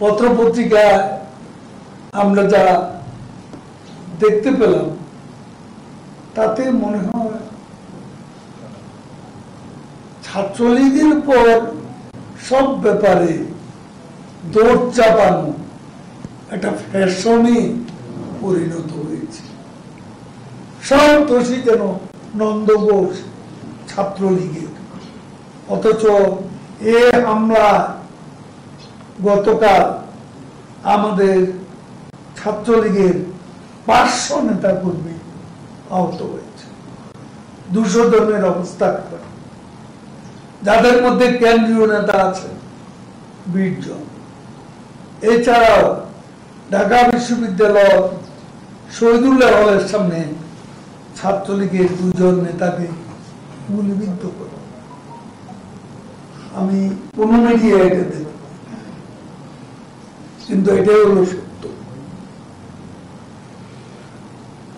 পত্রপত্রিকায় আমরা যা দেখতে পেলাম তাতে মনে হয় ছাত্রলীগের পর সব ব্যাপারে দৌড় চাপানো একটা ফ্যাশনে পরিণত হয়েছে। সব দোষী যেন নন্দ ঘোষ ছাত্রলীগের, অথচ এ হামলা গতকাল আমাদের ছাত্রলীগের 500 নেতা কর্মী আহত হয়েছে, 200 জনের অবস্থা খারাপ, যাদের মধ্যে কেন্দ্রীয় নেতা আছে 20 জন। এছাড়াও ঢাকা বিশ্ববিদ্যালয় শহীদুল্লাহ হলের সামনে ছাত্রলীগের 2 জন নেতাকে গুলিবিদ্ধ করে। আমি কোন মিডিয়া এটা দেব, কিন্তু এটাই হলো সত্য।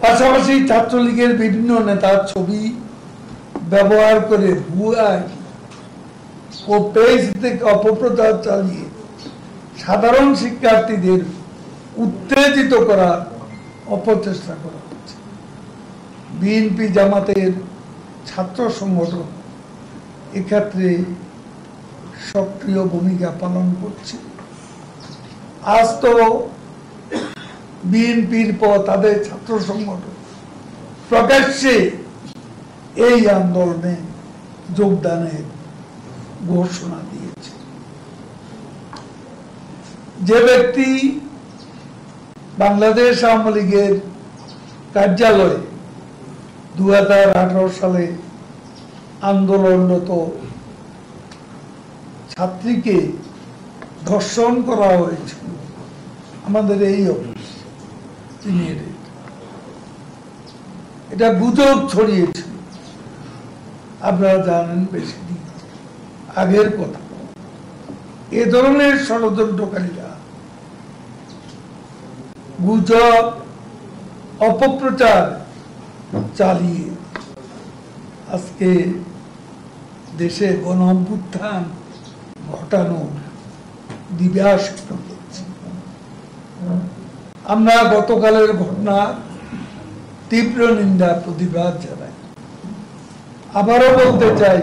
পাশাপাশি ছাত্রলীগের বিভিন্ন নেতার ছবি ব্যবহার করে ভুয়া ও পেজ থেকে অপপ্রচার চালিয়ে সাধারণ শিক্ষার্থীদের উত্তেজিত করার অপচেষ্টা করা হচ্ছে। বিএনপি জামাতের ছাত্র সংগঠন এক্ষেত্রে সক্রিয় ভূমিকা পালন করছে। আজ তো বিএনপির পর তাদের ছাত্র সংগঠন প্রকাশ্যে এই আন্দোলনে যোগদানের ঘোষণা দিয়েছে। যে ব্যক্তি বাংলাদেশ আওয়ামী লীগের কার্যালয়ে 2018 সালে আন্দোলনরত ছাত্রীকে ধর্ষণ করা হয়েছিল আমাদের এই অফিস, তিনি এটা গুজব ছড়িয়েছিল। আপনারা জানেন বেশি দিন আগের কথা। এ ধরনের ষড়যন্ত্রকারীরা গুজব অপপ্রচার চালিয়ে আজকে দেশে গণ-অভ্যুত্থান ঘটানোর দিবাস করছে। আমরা গতকালের ঘটনা তীব্র নিন্দা প্রতিবাদ জানাই। আবারও বলতে চাই,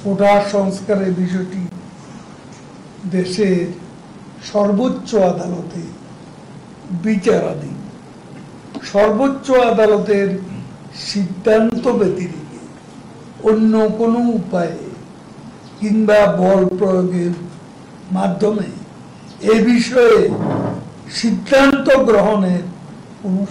কোটা সংস্কারের বিষয়টি দেশের সর্বোচ্চ আদালতে বিচারাধীন। সর্বোচ্চ আদালতের সিদ্ধান্ত ব্যতিরেকে অন্য কোনো উপায়ে কিংবা বল প্রয়োগের মাধ্যমে এ বিষয়ে সিদ্ধান্ত গ্রহণের কোনো